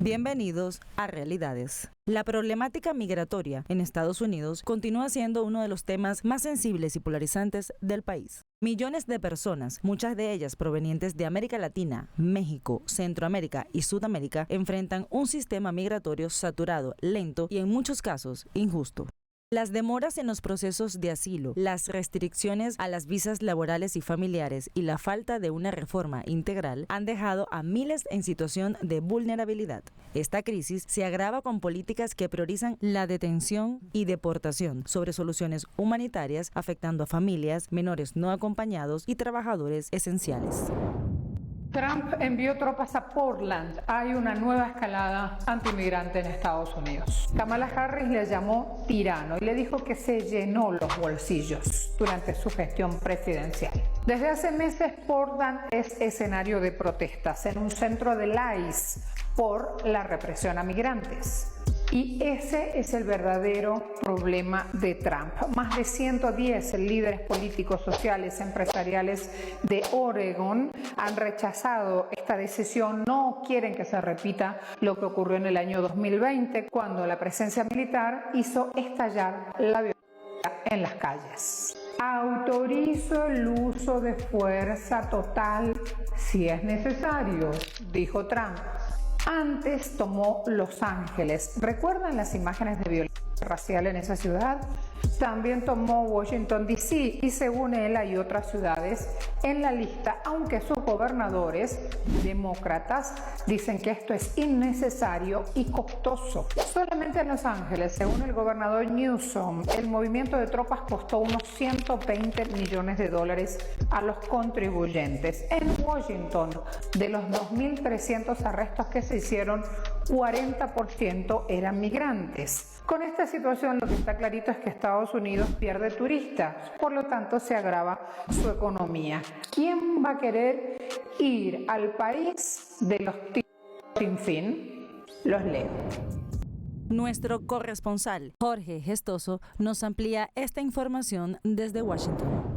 Bienvenidos a Realidades. La problemática migratoria en Estados Unidos continúa siendo uno de los temas más sensibles y polarizantes del país. Millones de personas, muchas de ellas provenientes de América Latina, México, Centroamérica y Sudamérica, enfrentan un sistema migratorio saturado, lento y en muchos casos injusto. Las demoras en los procesos de asilo, las restricciones a las visas laborales y familiares y la falta de una reforma integral han dejado a miles en situación de vulnerabilidad. Esta crisis se agrava con políticas que priorizan la detención y deportación sobre soluciones humanitarias, afectando a familias, menores no acompañados y trabajadores esenciales. Trump envió tropas a Portland. Hay una nueva escalada antimigrante en Estados Unidos. Kamala Harris le llamó tirano y le dijo que se llenó los bolsillos durante su gestión presidencial. Desde hace meses, Portland es escenario de protestas en un centro del ICE por la represión a migrantes. Y ese es el verdadero problema de Trump. Más de 110 líderes políticos, sociales, empresariales de Oregon han rechazado esta decisión. No quieren que se repita lo que ocurrió en el año 2020, cuando la presencia militar hizo estallar la violencia en las calles. Autorizo el uso de fuerza total si es necesario, dijo Trump. Antes tomó Los Ángeles. ¿Recuerdan las imágenes de violencia racial en esa ciudad? También tomó Washington, D.C. y según él hay otras ciudades en la lista, aunque sus gobernadores demócratas dicen que esto es innecesario y costoso. Solamente en Los Ángeles, según el gobernador Newsom, el movimiento de tropas costó unos $120 millones a los contribuyentes. En Washington, de los 2.300 arrestos que se hicieron, 40% eran migrantes. Con esta situación lo que está clarito es que Estados Unidos pierde turistas, por lo tanto se agrava su economía. ¿Quién va a querer ir al país de los tiros sin fin? Los leo. Nuestro corresponsal, Jorge Gestoso, nos amplía esta información desde Washington.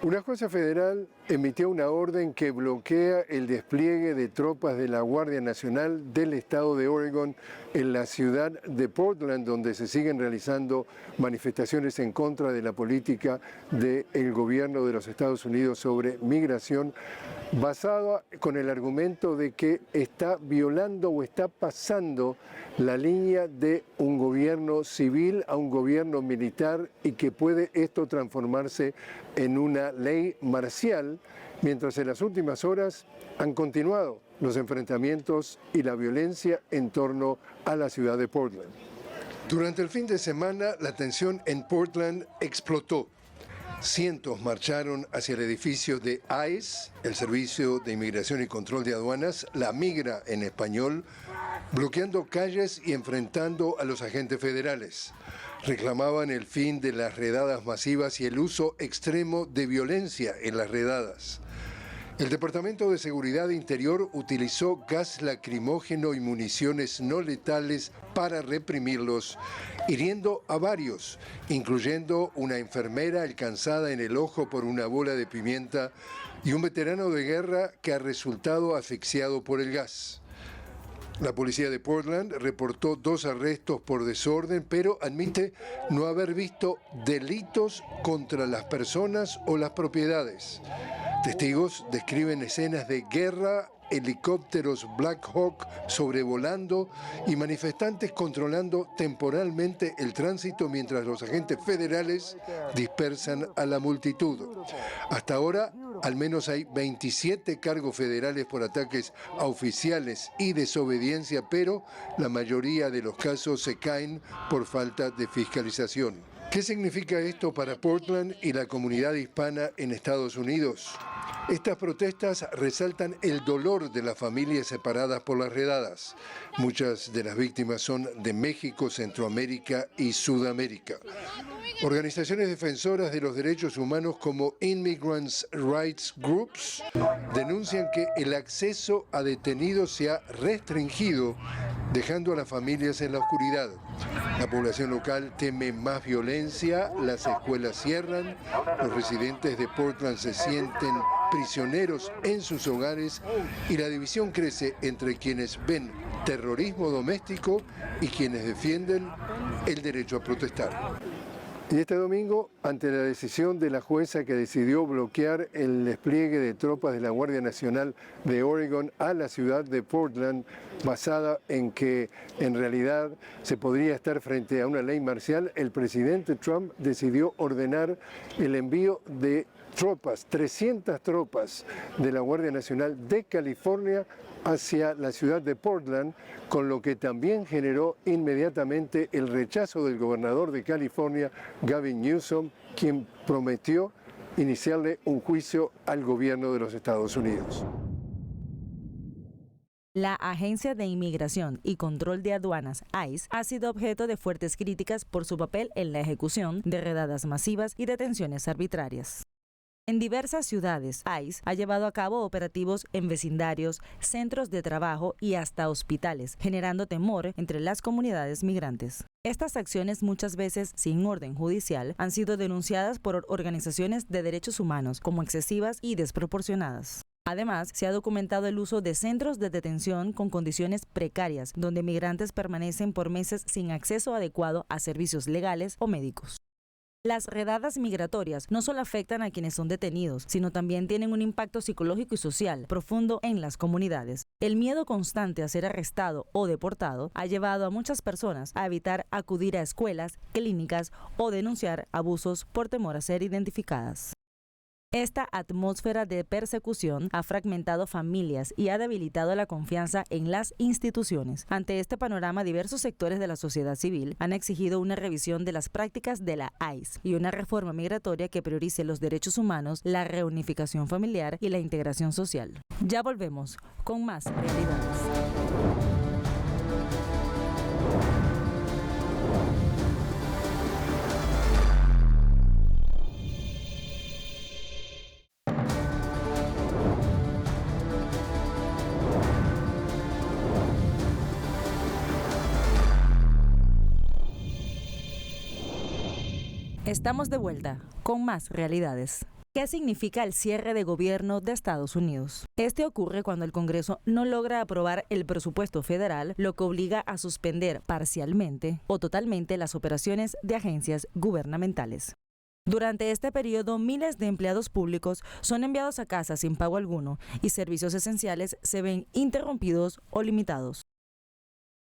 Una jueza federal emitió una orden que bloquea el despliegue de tropas de la Guardia Nacional del estado de Oregon en la ciudad de Portland, donde se siguen realizando manifestaciones en contra de la política del gobierno de los Estados Unidos sobre migración, basada con el argumento de que está violando o está pasando la línea de un gobierno civil a un gobierno militar y que puede esto transformarse en una ley marcial, mientras en las últimas horas han continuado los enfrentamientos y la violencia en torno a la ciudad de Portland. Durante el fin de semana, la tensión en Portland explotó. Cientos marcharon hacia el edificio de ICE, el Servicio de Inmigración y Control de Aduanas, la Migra en español, bloqueando calles y enfrentando a los agentes federales. Reclamaban el fin de las redadas masivas y el uso extremo de violencia en las redadas. El Departamento de Seguridad Interior utilizó gas lacrimógeno y municiones no letales para reprimirlos, hiriendo a varios, incluyendo una enfermera alcanzada en el ojo por una bola de pimienta y un veterano de guerra que ha resultado asfixiado por el gas. La policía de Portland reportó 2 arrestos por desorden, pero admite no haber visto delitos contra las personas o las propiedades. Testigos describen escenas de guerra, helicópteros Black Hawk sobrevolando y manifestantes controlando temporalmente el tránsito mientras los agentes federales dispersan a la multitud. Hasta ahora, al menos hay 27 cargos federales por ataques a oficiales y desobediencia, pero la mayoría de los casos se caen por falta de fiscalización. ¿Qué significa esto para Portland y la comunidad hispana en Estados Unidos? Estas protestas resaltan el dolor de las familias separadas por las redadas. Muchas de las víctimas son de México, Centroamérica y Sudamérica. Organizaciones defensoras de los derechos humanos como Immigrants' Rights Groups denuncian que el acceso a detenidos se ha restringido, dejando a las familias en la oscuridad. La población local teme más violencia, las escuelas cierran, los residentes de Portland se sienten prisioneros en sus hogares y la división crece entre quienes ven terrorismo doméstico y quienes defienden el derecho a protestar. Y este domingo, ante la decisión de la jueza que decidió bloquear el despliegue de tropas de la Guardia Nacional de Oregon a la ciudad de Portland, basada en que en realidad se podría estar frente a una ley marcial, el presidente Trump decidió ordenar el envío de tropas, 300 tropas de la Guardia Nacional de California hacia la ciudad de Portland, con lo que también generó inmediatamente el rechazo del gobernador de California, Gavin Newsom, quien prometió iniciarle un juicio al gobierno de los Estados Unidos. La Agencia de Inmigración y Control de Aduanas, ICE, ha sido objeto de fuertes críticas por su papel en la ejecución de redadas masivas y detenciones arbitrarias. En diversas ciudades, ICE ha llevado a cabo operativos en vecindarios, centros de trabajo y hasta hospitales, generando temor entre las comunidades migrantes. Estas acciones, muchas veces sin orden judicial, han sido denunciadas por organizaciones de derechos humanos como excesivas y desproporcionadas. Además, se ha documentado el uso de centros de detención con condiciones precarias, donde migrantes permanecen por meses sin acceso adecuado a servicios legales o médicos. Las redadas migratorias no solo afectan a quienes son detenidos, sino también tienen un impacto psicológico y social profundo en las comunidades. El miedo constante a ser arrestado o deportado ha llevado a muchas personas a evitar acudir a escuelas, clínicas o denunciar abusos por temor a ser identificadas. Esta atmósfera de persecución ha fragmentado familias y ha debilitado la confianza en las instituciones. Ante este panorama, diversos sectores de la sociedad civil han exigido una revisión de las prácticas de la ICE y una reforma migratoria que priorice los derechos humanos, la reunificación familiar y la integración social. Ya volvemos con más realidades. Estamos de vuelta con más realidades. ¿Qué significa el cierre de gobierno de Estados Unidos? Este ocurre cuando el Congreso no logra aprobar el presupuesto federal, lo que obliga a suspender parcialmente o totalmente las operaciones de agencias gubernamentales. Durante este periodo, miles de empleados públicos son enviados a casa sin pago alguno y servicios esenciales se ven interrumpidos o limitados.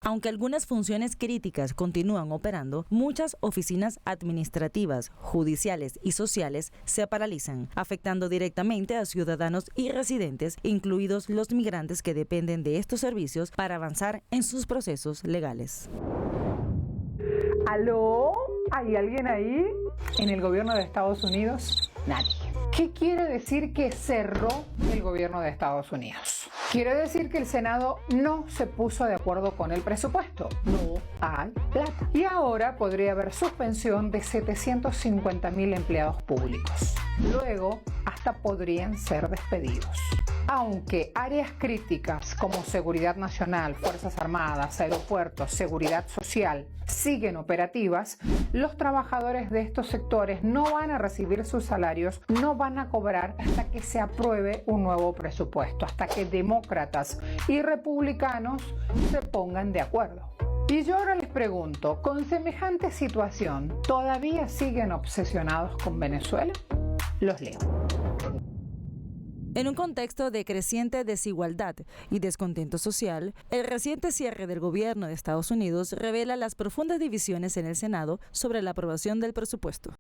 Aunque algunas funciones críticas continúan operando, muchas oficinas administrativas, judiciales y sociales se paralizan, afectando directamente a ciudadanos y residentes, incluidos los migrantes que dependen de estos servicios para avanzar en sus procesos legales. ¿Aló? ¿Hay alguien ahí? ¿En el gobierno de Estados Unidos? Nadie. ¿Qué quiere decir que cerró el gobierno de Estados Unidos? Quiere decir que el Senado no se puso de acuerdo con el presupuesto. No hay plata. Y ahora podría haber suspensión de 750.000 empleados públicos. Luego, hasta podrían ser despedidos. Aunque áreas críticas como seguridad nacional, Fuerzas Armadas, aeropuertos, seguridad social siguen operativas, los trabajadores de estos sectores no van a recibir sus salarios, no van a cobrar hasta que se apruebe un nuevo presupuesto, hasta que demócratas y republicanos se pongan de acuerdo. Y yo ahora les pregunto, ¿con semejante situación todavía siguen obsesionados con Venezuela? Los leo. En un contexto de creciente desigualdad y descontento social, el reciente cierre del gobierno de Estados Unidos revela las profundas divisiones en el Senado sobre la aprobación del presupuesto.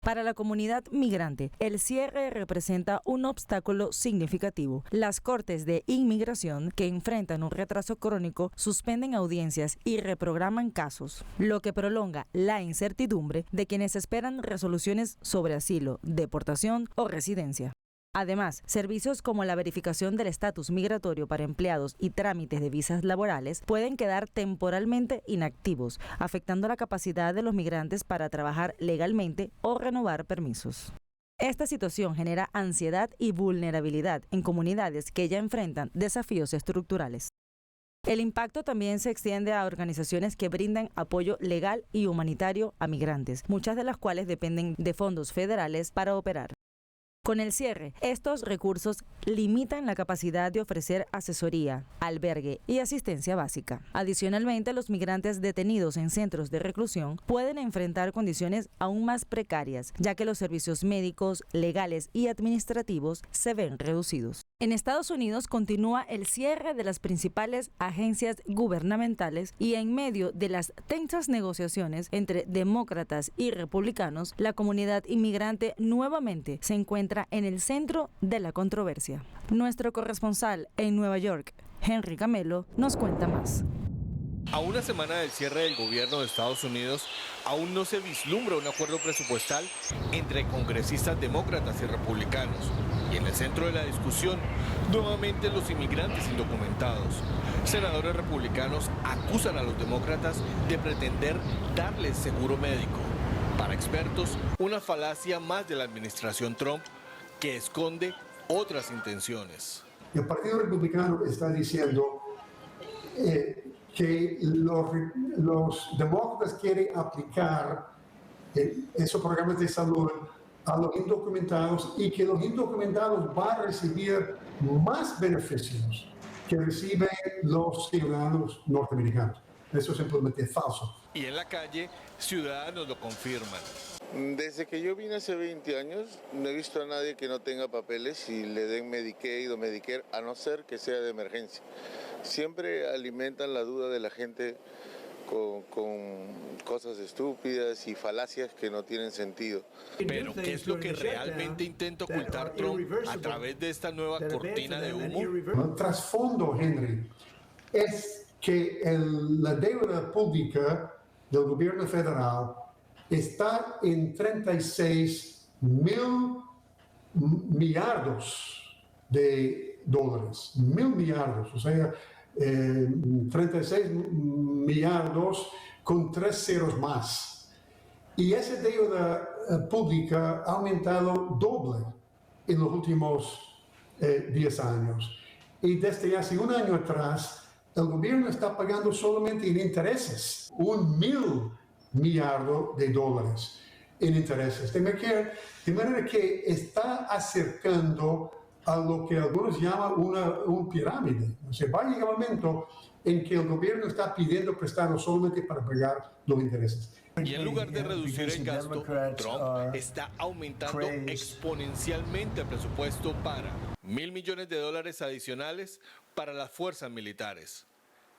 Para la comunidad migrante, el cierre representa un obstáculo significativo. Las cortes de inmigración, que enfrentan un retraso crónico, suspenden audiencias y reprograman casos, lo que prolonga la incertidumbre de quienes esperan resoluciones sobre asilo, deportación o residencia. Además, servicios como la verificación del estatus migratorio para empleados y trámites de visas laborales pueden quedar temporalmente inactivos, afectando la capacidad de los migrantes para trabajar legalmente o renovar permisos. Esta situación genera ansiedad y vulnerabilidad en comunidades que ya enfrentan desafíos estructurales. El impacto también se extiende a organizaciones que brindan apoyo legal y humanitario a migrantes, muchas de las cuales dependen de fondos federales para operar. Con el cierre, estos recursos limitan la capacidad de ofrecer asesoría, albergue y asistencia básica. Adicionalmente, los migrantes detenidos en centros de reclusión pueden enfrentar condiciones aún más precarias, ya que los servicios médicos, legales y administrativos se ven reducidos. En Estados Unidos continúa el cierre de las principales agencias gubernamentales y en medio de las tensas negociaciones entre demócratas y republicanos, la comunidad inmigrante nuevamente se encuentra en el centro de la controversia. Nuestro corresponsal en Nueva York, Henry Camelo, nos cuenta más. A una semana del cierre del gobierno de Estados Unidos, aún no se vislumbra un acuerdo presupuestal entre congresistas demócratas y republicanos. Y en el centro de la discusión, nuevamente los inmigrantes indocumentados. Senadores republicanos acusan a los demócratas de pretender darles seguro médico. Para expertos, una falacia más de la administración Trump que esconde otras intenciones. El Partido Republicano está diciendo que los demócratas quieren aplicar esos programas de salud a los indocumentados y que los indocumentados van a recibir más beneficios que reciben los ciudadanos norteamericanos. Eso es simplemente falso. Y en la calle, ciudadanos lo confirman. Desde que yo vine hace 20 años, no he visto a nadie que no tenga papeles y le den Medicaid o Medicare, a no ser que sea de emergencia. Siempre alimentan la duda de la gente con cosas estúpidas y falacias que no tienen sentido. Pero, ¿qué es lo que realmente intenta ocultar Trump a través de esta nueva cortina de humo? El trasfondo, Henry, es que la deuda pública del gobierno federal está en 36.000 millardos de dólares. 1.000 millardos, o sea, 36 millardos con 3 ceros más. Y esa deuda pública ha aumentado doble en los últimos 10 años. Y desde hace un año atrás, el gobierno está pagando solamente en intereses 1.000 millardos de dólares en intereses. De manera que está acercando a lo que algunos llaman una pirámide. O sea, va a llegar un momento en que el gobierno está pidiendo prestado solamente para pagar los intereses. Y en lugar de reducir el gasto, Trump está aumentando exponencialmente el presupuesto para $1.000 millones adicionales para las fuerzas militares,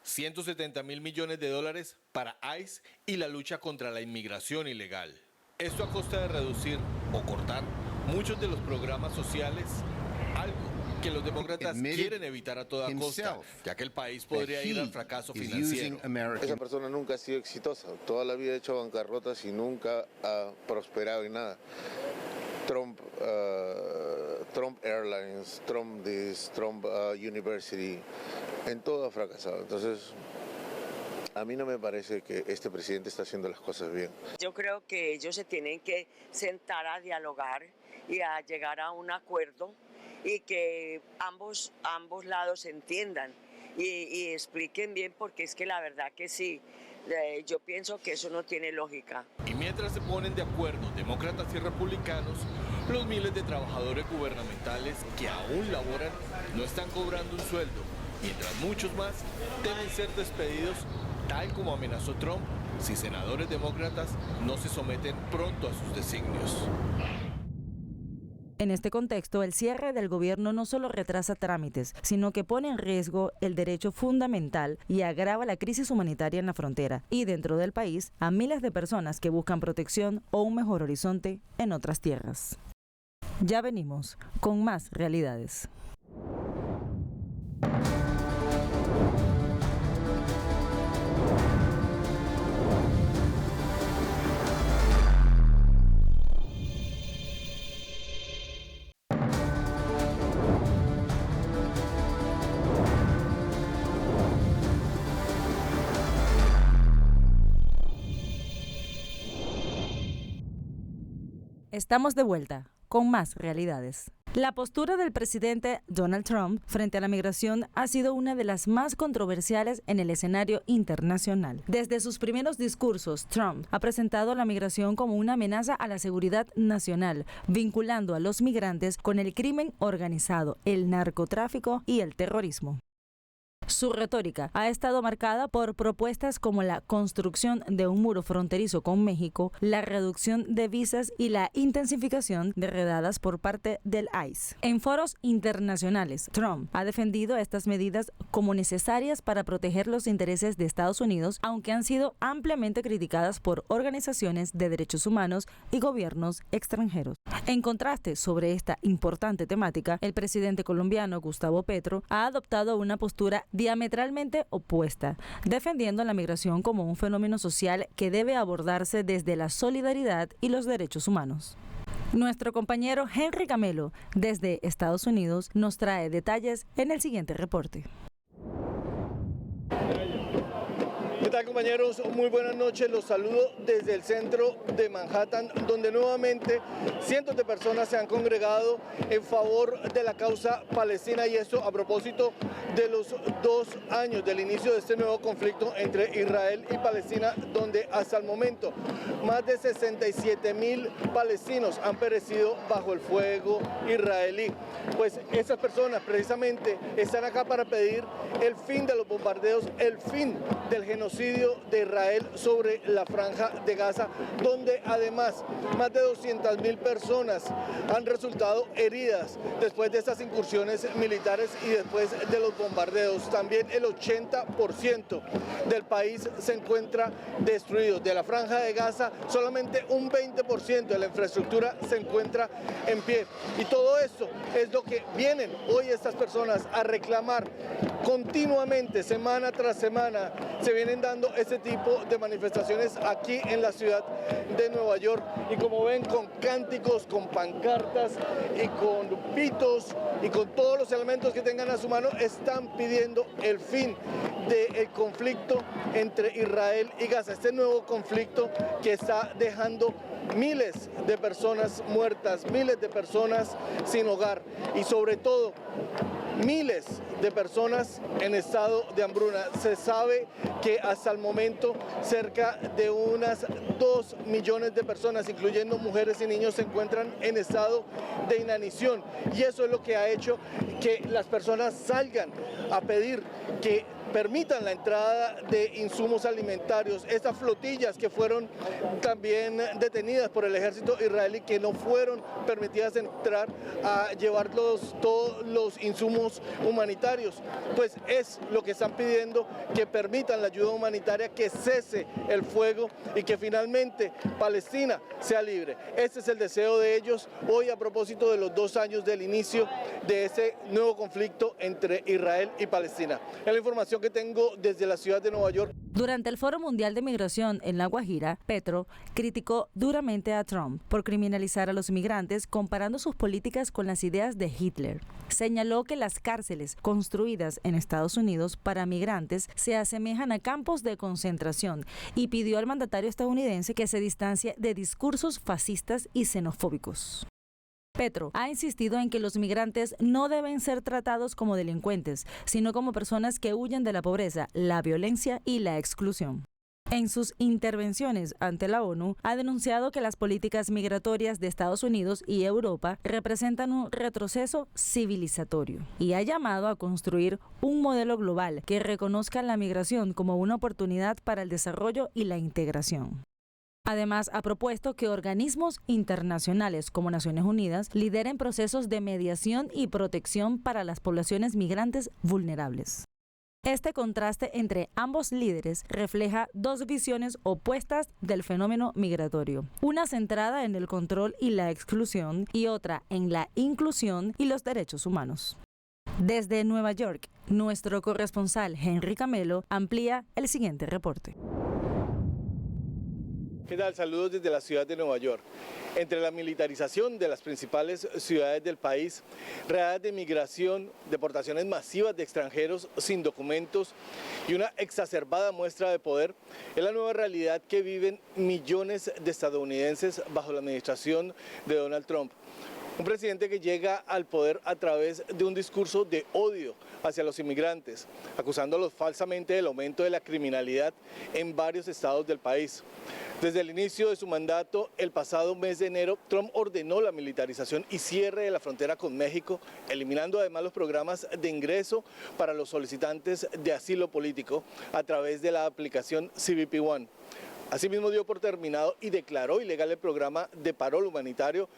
$170.000 millones para ICE y la lucha contra la inmigración ilegal. Esto a costa de reducir o cortar muchos de los programas sociales, algo que los demócratas quieren evitar a toda costa, ya que el país podría ir al fracaso financiero. Esa persona nunca ha sido exitosa, toda la vida ha hecho bancarrotas y nunca ha prosperado en nada. Trump Airlines, Trump this, Trump University, en todo ha fracasado. Entonces, a mí no me parece que este presidente está haciendo las cosas bien. Yo creo que ellos se tienen que sentar a dialogar y a llegar a un acuerdo y que ambos lados entiendan y expliquen bien, porque es que la verdad que sí, yo pienso que eso no tiene lógica. Y mientras se ponen de acuerdo demócratas y republicanos, los miles de trabajadores gubernamentales que aún laboran no están cobrando un sueldo, mientras muchos más deben ser despedidos, tal como amenazó Trump, si senadores demócratas no se someten pronto a sus designios. En este contexto, el cierre del gobierno no solo retrasa trámites, sino que pone en riesgo el derecho fundamental y agrava la crisis humanitaria en la frontera y dentro del país a miles de personas que buscan protección o un mejor horizonte en otras tierras. Ya venimos con más realidades. Estamos de vuelta con más realidades. La postura del presidente Donald Trump frente a la migración ha sido una de las más controversiales en el escenario internacional. Desde sus primeros discursos, Trump ha presentado la migración como una amenaza a la seguridad nacional, vinculando a los migrantes con el crimen organizado, el narcotráfico y el terrorismo. Su retórica ha estado marcada por propuestas como la construcción de un muro fronterizo con México, la reducción de visas y la intensificación de redadas por parte del ICE. En foros internacionales, Trump ha defendido estas medidas como necesarias para proteger los intereses de Estados Unidos, aunque han sido ampliamente criticadas por organizaciones de derechos humanos y gobiernos extranjeros. En contraste sobre esta importante temática, el presidente colombiano Gustavo Petro ha adoptado una postura diametralmente opuesta, defendiendo la migración como un fenómeno social que debe abordarse desde la solidaridad y los derechos humanos. Nuestro compañero Henry Camelo, desde Estados Unidos, nos trae detalles en el siguiente reporte. ¿Qué tal, compañeros? Muy buenas noches, los saludo desde el centro de Manhattan, donde nuevamente cientos de personas se han congregado en favor de la causa palestina, y esto a propósito de los 2 años del inicio de este nuevo conflicto entre Israel y Palestina, donde hasta el momento más de 67.000 palestinos han perecido bajo el fuego israelí. Pues estas personas precisamente están acá para pedir el fin de los bombardeos, el fin del genocidio de Israel sobre la Franja de Gaza, donde además más de 200.000 personas han resultado heridas después de estas incursiones militares y después de los bombardeos. También el 80% del país se encuentra destruido. De la Franja de Gaza, solamente un 20% de la infraestructura se encuentra en pie. Y todo esto es lo que vienen hoy estas personas a reclamar continuamente, semana tras semana. Se vienen dando este tipo de manifestaciones aquí en la ciudad de Nueva York, y como ven, con cánticos, con pancartas y con pitos y con todos los elementos que tengan a su mano, están pidiendo el fin del conflicto entre Israel y Gaza, este nuevo conflicto que está dejando miles de personas muertas, miles de personas sin hogar y sobre todo miles de personas en estado de hambruna. Se sabe que hasta el momento cerca de unas 2 millones de personas, incluyendo mujeres y niños, se encuentran en estado de inanición, y eso es lo que ha hecho que las personas salgan a pedir que permitan la entrada de insumos alimentarios. Estas flotillas que fueron también detenidas por el ejército israelí, que no fueron permitidas entrar a llevar todos los insumos humanitarios, pues es lo que están pidiendo, que permitan la ayuda humanitaria, que cese el fuego y que finalmente Palestina sea libre. Este es el deseo de ellos hoy a propósito de los 2 años del inicio de ese nuevo conflicto entre Israel y Palestina. Es la información que tengo desde la ciudad de Nueva York. Durante el Foro Mundial de Migración en La Guajira, Petro criticó duramente a Trump por criminalizar a los migrantes, comparando sus políticas con las ideas de Hitler. Señaló que las cárceles construidas en Estados Unidos para migrantes se asemejan a campos de concentración y pidió al mandatario estadounidense que se distancie de discursos fascistas y xenofóbicos. Petro ha insistido en que los migrantes no deben ser tratados como delincuentes, sino como personas que huyen de la pobreza, la violencia y la exclusión. En sus intervenciones ante la ONU, ha denunciado que las políticas migratorias de Estados Unidos y Europa representan un retroceso civilizatorio y ha llamado a construir un modelo global que reconozca la migración como una oportunidad para el desarrollo y la integración. Además, ha propuesto que organismos internacionales como Naciones Unidas lideren procesos de mediación y protección para las poblaciones migrantes vulnerables. Este contraste entre ambos líderes refleja 2 visiones opuestas del fenómeno migratorio, una centrada en el control y la exclusión y otra en la inclusión y los derechos humanos. Desde Nueva York, nuestro corresponsal Henry Camelo amplía el siguiente reporte. ¿Qué tal? Saludos desde la ciudad de Nueva York. Entre la militarización de las principales ciudades del país, redadas de migración, deportaciones masivas de extranjeros sin documentos y una exacerbada muestra de poder, es la nueva realidad que viven millones de estadounidenses bajo la administración de Donald Trump. Un presidente que llega al poder a través de un discurso de odio hacia los inmigrantes, acusándolos falsamente del aumento de la criminalidad en varios estados del país. Desde el inicio de su mandato, el pasado mes de enero, Trump ordenó la militarización y cierre de la frontera con México, eliminando además los programas de ingreso para los solicitantes de asilo político a través de la aplicación CBP One. Asimismo dio por terminado y declaró ilegal el programa de parol humanitario,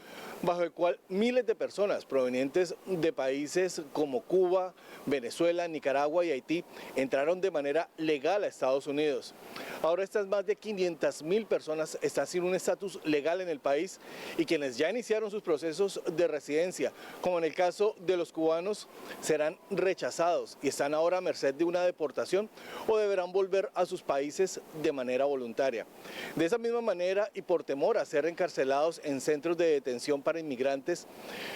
bajo el cual miles de personas provenientes de países como Cuba, Venezuela, Nicaragua y Haití entraron de manera legal a Estados Unidos. Ahora estas más de 500.000 personas están sin un estatus legal en el país y quienes ya iniciaron sus procesos de residencia, como en el caso de los cubanos, serán rechazados y están ahora a merced de una deportación o deberán volver a sus países de manera voluntaria. De esa misma manera y por temor a ser encarcelados en centros de detención para inmigrantes,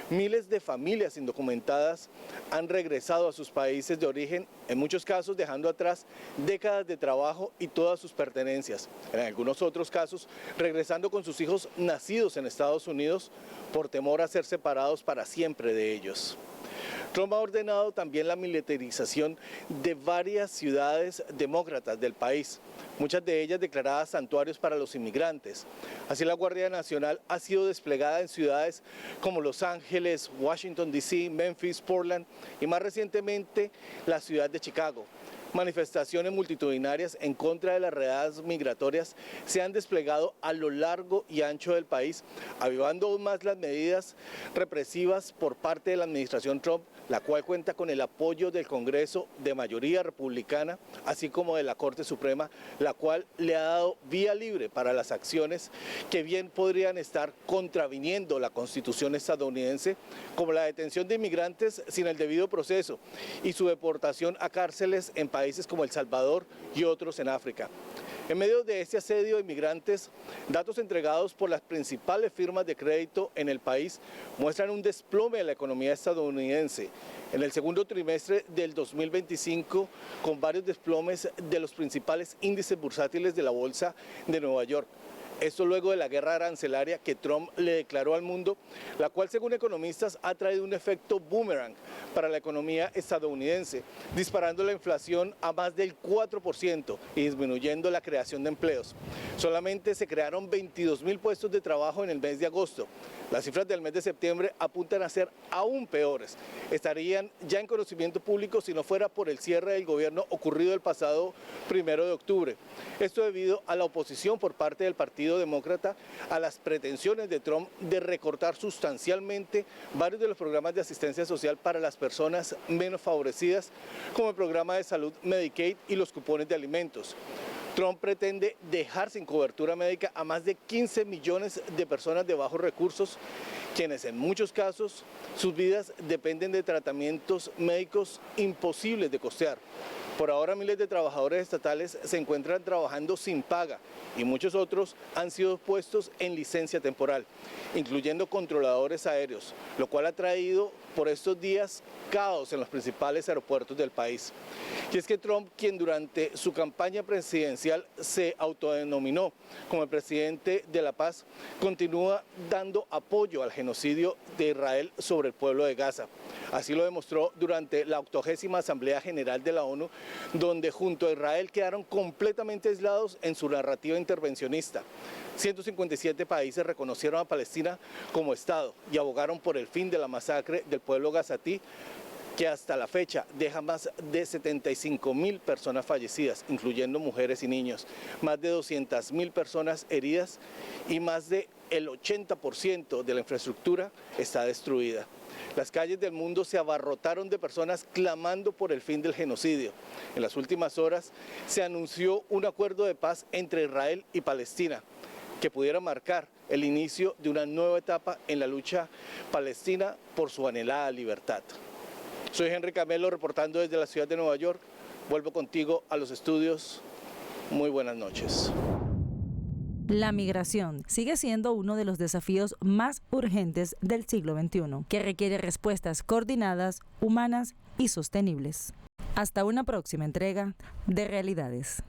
miles de familias indocumentadas han regresado a sus países de origen, en muchos casos dejando atrás décadas de trabajo y todas sus pertenencias. En algunos otros casos, regresando con sus hijos nacidos en Estados Unidos por temor a ser separados para siempre de ellos. Trump ha ordenado también la militarización de varias ciudades demócratas del país, muchas de ellas declaradas santuarios para los inmigrantes. Así la Guardia Nacional ha sido desplegada en ciudades como Los Ángeles, Washington D.C., Memphis, Portland y más recientemente la ciudad de Chicago. Manifestaciones multitudinarias en contra de las redadas migratorias se han desplegado a lo largo y ancho del país, avivando aún más las medidas represivas por parte de la administración Trump, la cual cuenta con el apoyo del Congreso de mayoría republicana, así como de la Corte Suprema, la cual le ha dado vía libre para las acciones que bien podrían estar contraviniendo la Constitución estadounidense, como la detención de inmigrantes sin el debido proceso y su deportación a cárceles en países como El Salvador y otros en África. En medio de este asedio de inmigrantes, datos entregados por las principales firmas de crédito en el país muestran un desplome de la economía estadounidense en el segundo trimestre del 2025, con varios desplomes de los principales índices bursátiles de la Bolsa de Nueva York. Esto luego de la guerra arancelaria que Trump le declaró al mundo, la cual según economistas ha traído un efecto boomerang para la economía estadounidense, disparando la inflación a más del 4% y disminuyendo la creación de empleos. Solamente se crearon 22.000 puestos de trabajo en el mes de agosto. Las cifras del mes de septiembre apuntan a ser aún peores. Estarían ya en conocimiento público si no fuera por el cierre del gobierno ocurrido el pasado 1 de octubre. Esto debido a la oposición por parte del Partido Demócrata a las pretensiones de Trump de recortar sustancialmente varios de los programas de asistencia social para las personas menos favorecidas, como el programa de salud Medicaid y los cupones de alimentos. Trump pretende dejar sin cobertura médica a más de 15 millones de personas de bajos recursos, quienes en muchos casos sus vidas dependen de tratamientos médicos imposibles de costear. Por ahora miles de trabajadores estatales se encuentran trabajando sin paga y muchos otros han sido puestos en licencia temporal, incluyendo controladores aéreos, lo cual ha traído por estos días caos en los principales aeropuertos del país. Y es que Trump, quien durante su campaña presidencial se autodenominó como el presidente de la paz, continúa dando apoyo al genocidio de Israel sobre el pueblo de Gaza. Así lo demostró durante la 80ª Asamblea General de la ONU, donde junto a Israel quedaron completamente aislados en su narrativa intervencionista. 157 países reconocieron a Palestina como Estado y abogaron por el fin de la masacre del pueblo gazatí, que hasta la fecha deja más de 75.000 personas fallecidas, incluyendo mujeres y niños, más de 200.000 personas heridas y más del 80% de la infraestructura está destruida. Las calles del mundo se abarrotaron de personas clamando por el fin del genocidio. En las últimas horas se anunció un acuerdo de paz entre Israel y Palestina, que pudiera marcar el inicio de una nueva etapa en la lucha palestina por su anhelada libertad. Soy Henry Camelo reportando desde la ciudad de Nueva York. Vuelvo contigo a los estudios. Muy buenas noches. La migración sigue siendo uno de los desafíos más urgentes del siglo XXI, que requiere respuestas coordinadas, humanas y sostenibles. Hasta una próxima entrega de Realidades.